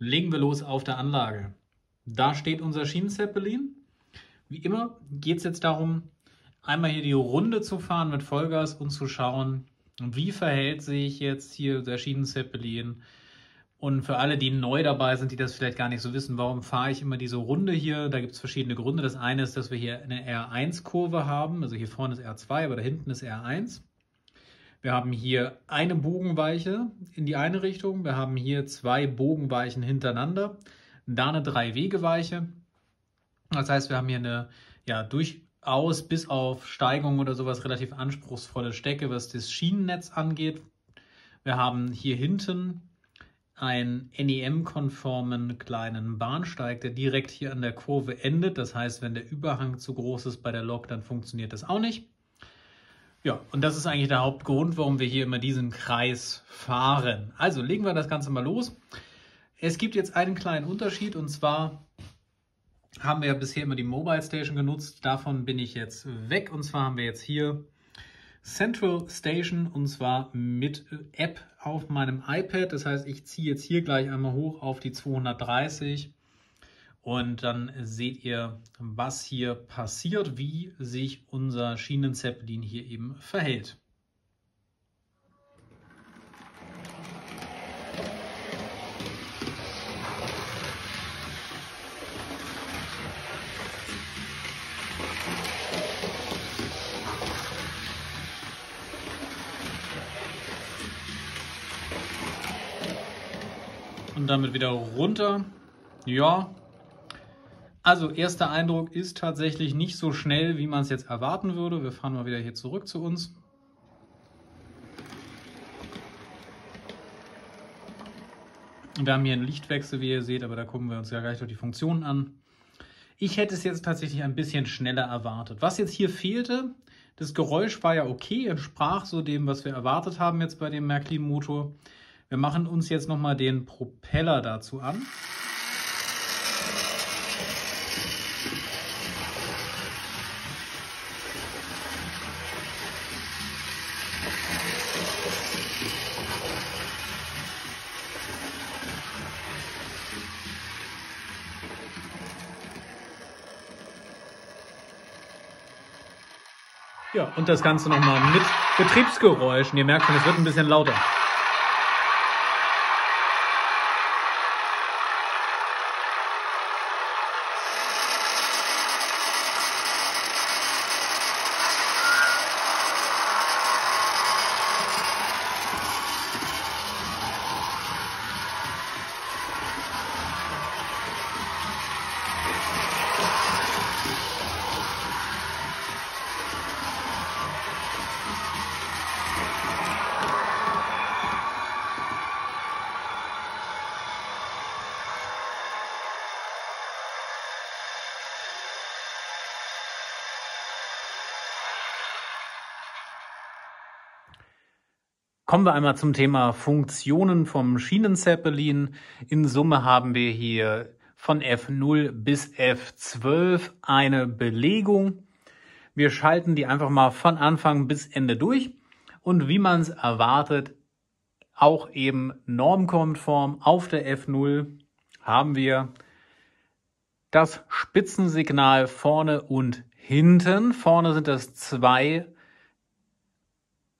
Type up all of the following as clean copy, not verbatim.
legen wir los auf der Anlage. Da steht unser Schienenzeppelin. Wie immer geht es jetzt darum, einmal hier die Runde zu fahren mit Vollgas und zu schauen, wie verhält sich jetzt hier der Schienenzeppelin. Und für alle, die neu dabei sind, die das vielleicht gar nicht so wissen, warum fahre ich immer diese Runde hier? Da gibt es verschiedene Gründe. Das eine ist, dass wir hier eine R1-Kurve haben. Also hier vorne ist R2, aber da hinten ist R1. Wir haben hier eine Bogenweiche in die eine Richtung. Wir haben hier zwei Bogenweichen hintereinander. Da eine 3-Wege-Weiche. Das heißt, wir haben hier eine durchaus bis auf Steigung oder sowas relativ anspruchsvolle Strecke, was das Schienennetz angeht. Wir haben hier hinten einen NEM-konformen kleinen Bahnsteig, der direkt hier an der Kurve endet. Das heißt, wenn der Überhang zu groß ist bei der Lok, dann funktioniert das auch nicht. Ja, und das ist eigentlich der Hauptgrund, warum wir hier immer diesen Kreis fahren. Also legen wir das Ganze mal los. Es gibt jetzt einen kleinen Unterschied, und zwar haben wir ja bisher immer die Mobile Station genutzt. Davon bin ich jetzt weg, und zwar haben wir jetzt hier Central Station, und zwar mit App auf meinem iPad. Das heißt, ich ziehe jetzt hier gleich einmal hoch auf die 230 und dann seht ihr, was hier passiert, wie sich unser Schienenzeppelin hier eben verhält. Und damit wieder runter. Ja, also erster Eindruck ist tatsächlich nicht so schnell, wie man es jetzt erwarten würde. Wir fahren mal wieder hier zurück zu uns. Wir haben hier einen Lichtwechsel, wie ihr seht, aber da gucken wir uns ja gleich noch die Funktionen an. Ich hätte es jetzt tatsächlich ein bisschen schneller erwartet. Was jetzt hier fehlte, das Geräusch war ja okay, entsprach so dem, was wir erwartet haben jetzt bei dem Märklin-Motor. Wir machen uns jetzt nochmal den Propeller dazu an. Ja, und das Ganze nochmal mit Betriebsgeräuschen. Ihr merkt schon, es wird ein bisschen lauter. Kommen wir einmal zum Thema Funktionen vom Schienenzeppelin. In Summe haben wir hier von F0 bis F12 eine Belegung. Wir schalten die einfach mal von Anfang bis Ende durch. Und wie man es erwartet, auch eben normkonform auf der F0 haben wir das Spitzensignal vorne und hinten. Vorne sind das zwei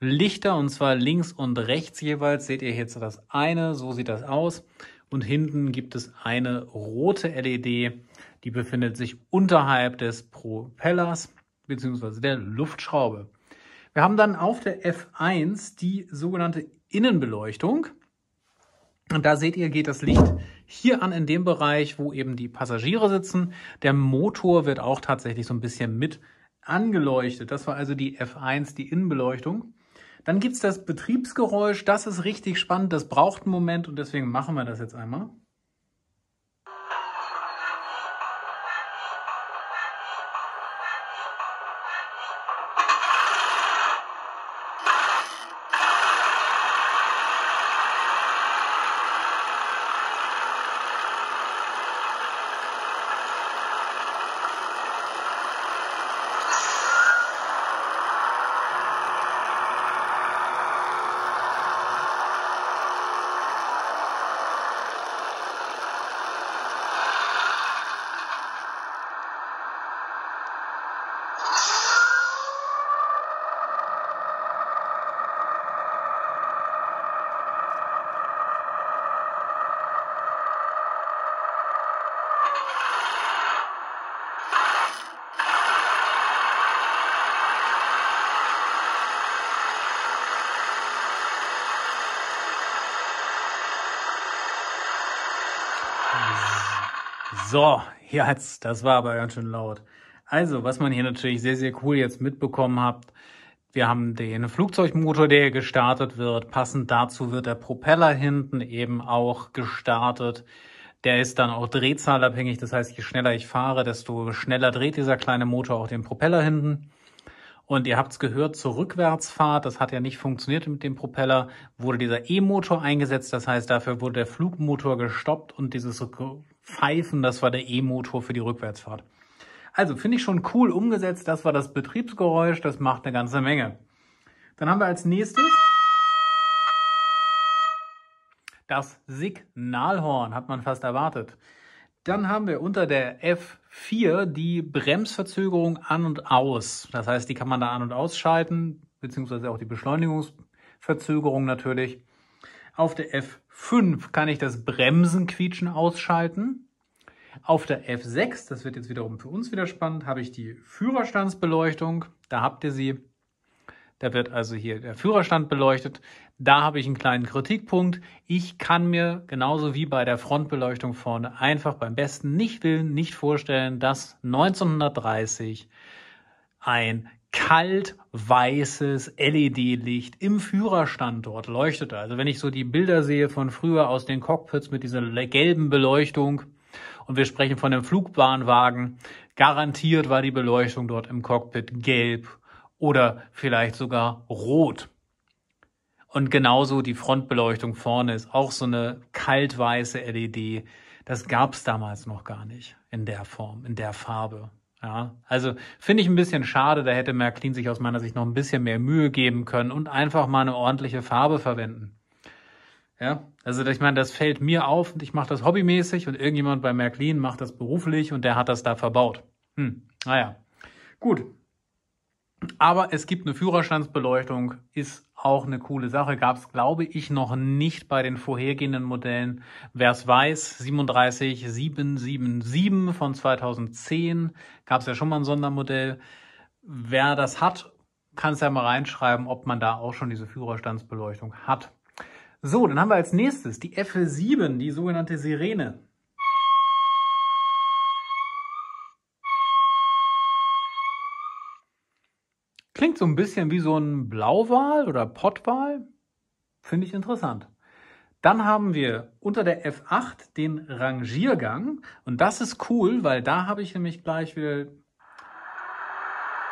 Lichter, und zwar links und rechts jeweils. Seht ihr jetzt das eine, so sieht das aus. Und hinten gibt es eine rote LED, die befindet sich unterhalb des Propellers bzw. der Luftschraube. Wir haben dann auf der F1 die sogenannte Innenbeleuchtung. Und da seht ihr, geht das Licht hier an in dem Bereich, wo eben die Passagiere sitzen. Der Motor wird auch tatsächlich so ein bisschen mit angeleuchtet. Das war also die F1, die Innenbeleuchtung. Dann gibt es das Betriebsgeräusch. Das ist richtig spannend. Das braucht einen Moment und deswegen machen wir das jetzt einmal. So, jetzt, das war aber ganz schön laut. Also, was man hier natürlich sehr, sehr cool jetzt mitbekommen hat, wir haben den Flugzeugmotor, der gestartet wird. Passend dazu wird der Propeller hinten eben auch gestartet. Der ist dann auch drehzahlabhängig. Das heißt, je schneller ich fahre, desto schneller dreht dieser kleine Motor auch den Propeller hinten. Und ihr habt es gehört, zur Rückwärtsfahrt, das hat ja nicht funktioniert mit dem Propeller, wurde dieser E-Motor eingesetzt. Das heißt, dafür wurde der Flugmotor gestoppt und dieses Pfeifen, das war der E-Motor für die Rückwärtsfahrt. Also finde ich schon cool umgesetzt. Das war das Betriebsgeräusch. Das macht eine ganze Menge. Dann haben wir als nächstes das Signalhorn. Hat man fast erwartet. Dann haben wir unter der F4 die Bremsverzögerung an und aus. Das heißt, die kann man da an- und ausschalten, beziehungsweise auch die Beschleunigungsverzögerung natürlich. Auf der F5 kann ich das Bremsenquietschen ausschalten. Auf der F6, das wird jetzt wiederum für uns wieder spannend, habe ich die Führerstandsbeleuchtung. Da habt ihr sie. Da wird also hier der Führerstand beleuchtet. Da habe ich einen kleinen Kritikpunkt. Ich kann mir genauso wie bei der Frontbeleuchtung vorne einfach beim besten Willen nicht vorstellen, dass 1930 ein kalt-weißes LED-Licht im Führerstand dort leuchtete. Also wenn ich so die Bilder sehe von früher aus den Cockpits mit dieser gelben Beleuchtung, und wir sprechen von einem Flugbahnwagen, garantiert war die Beleuchtung dort im Cockpit gelb oder vielleicht sogar rot. Und genauso die Frontbeleuchtung vorne ist auch so eine kaltweiße LED. Das gab es damals noch gar nicht in der Form, in der Farbe. Ja, also finde ich ein bisschen schade, da hätte Märklin sich aus meiner Sicht noch ein bisschen mehr Mühe geben können und einfach mal eine ordentliche Farbe verwenden. Ja, also ich meine, das fällt mir auf und ich mache das hobbymäßig und irgendjemand bei Märklin macht das beruflich und der hat das da verbaut. Naja, gut. Aber es gibt eine Führerstandsbeleuchtung, ist auch eine coole Sache. Gab es, glaube ich, noch nicht bei den vorhergehenden Modellen. Wer es weiß, 37777 von 2010 gab es ja schon mal ein Sondermodell. Wer das hat, kann es ja mal reinschreiben, ob man da auch schon diese Führerstandsbeleuchtung hat. So, dann haben wir als nächstes die F7, die sogenannte Sirene. Klingt so ein bisschen wie so ein Blauwal oder Pottwal. Finde ich interessant. Dann haben wir unter der F8 den Rangiergang. Und das ist cool, weil da habe ich nämlich gleich wieder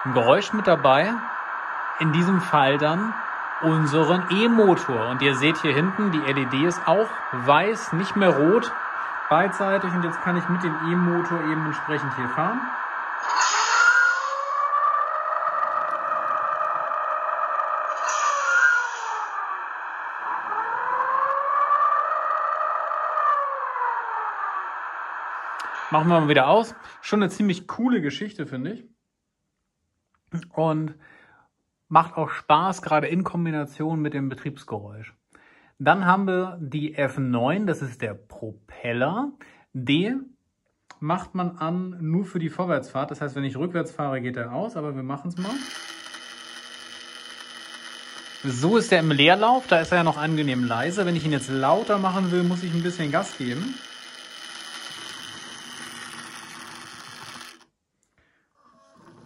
ein Geräusch mit dabei. In diesem Fall dann unseren E-Motor. Und ihr seht hier hinten, die LED ist auch weiß, nicht mehr rot, beidseitig. Und jetzt kann ich mit dem E-Motor eben entsprechend hier fahren. Machen wir mal wieder aus. Schon eine ziemlich coole Geschichte, finde ich. Und macht auch Spaß, gerade in Kombination mit dem Betriebsgeräusch. Dann haben wir die F9, das ist der Propeller. Den macht man an nur für die Vorwärtsfahrt. Das heißt, wenn ich rückwärts fahre, geht er aus, aber wir machen es mal. So ist er im Leerlauf, da ist er ja noch angenehm leise. Wenn ich ihn jetzt lauter machen will, muss ich ein bisschen Gas geben.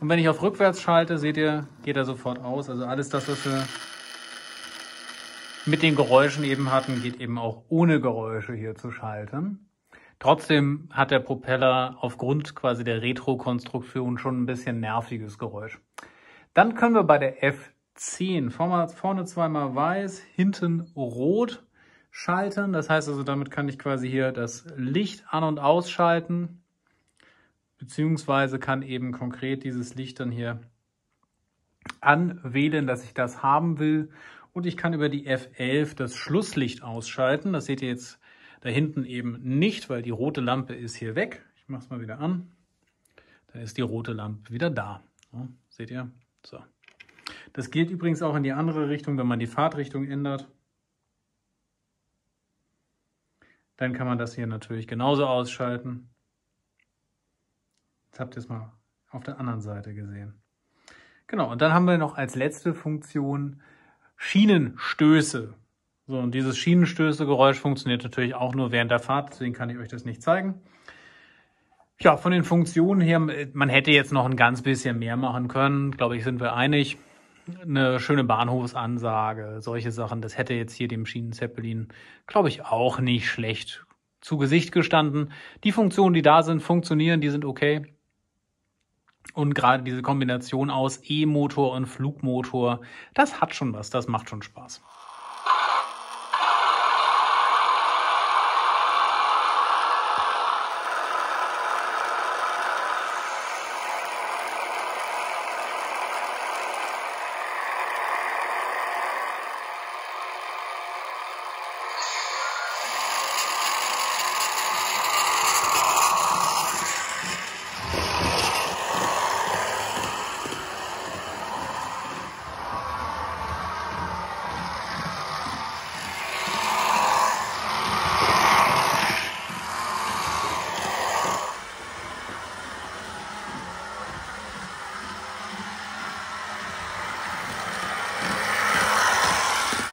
Und wenn ich auf rückwärts schalte, seht ihr, geht er sofort aus. Also alles das, was wir mit den Geräuschen eben hatten, geht eben auch ohne Geräusche hier zu schalten. Trotzdem hat der Propeller aufgrund quasi der Retro-Konstruktion schon ein bisschen nerviges Geräusch. Dann können wir bei der F10 vorne zweimal weiß, hinten rot schalten. Das heißt also, damit kann ich quasi hier das Licht an- und ausschalten. Beziehungsweise kann eben konkret dieses Licht dann hier anwählen, dass ich das haben will. Und ich kann über die F11 das Schlusslicht ausschalten. Das seht ihr jetzt da hinten eben nicht, weil die rote Lampe ist hier weg. Ich mache es mal wieder an. Da ist die rote Lampe wieder da. So, seht ihr? So. Das gilt übrigens auch in die andere Richtung, wenn man die Fahrtrichtung ändert. Dann kann man das hier natürlich genauso ausschalten. Jetzt habt ihr es mal auf der anderen Seite gesehen. Genau, und dann haben wir noch als letzte Funktion Schienenstöße. So, und dieses Schienenstöße-Geräusch funktioniert natürlich auch nur während der Fahrt, deswegen kann ich euch das nicht zeigen. Ja, von den Funktionen her, man hätte jetzt noch ein ganz bisschen mehr machen können, glaube ich, sind wir einig. Eine schöne Bahnhofsansage, solche Sachen, das hätte jetzt hier dem Schienen-Zeppelin, glaube ich, auch nicht schlecht zu Gesicht gestanden. Die Funktionen, die da sind, funktionieren, die sind okay. Und gerade diese Kombination aus E-Motor und Flugmotor, das hat schon was, das macht schon Spaß.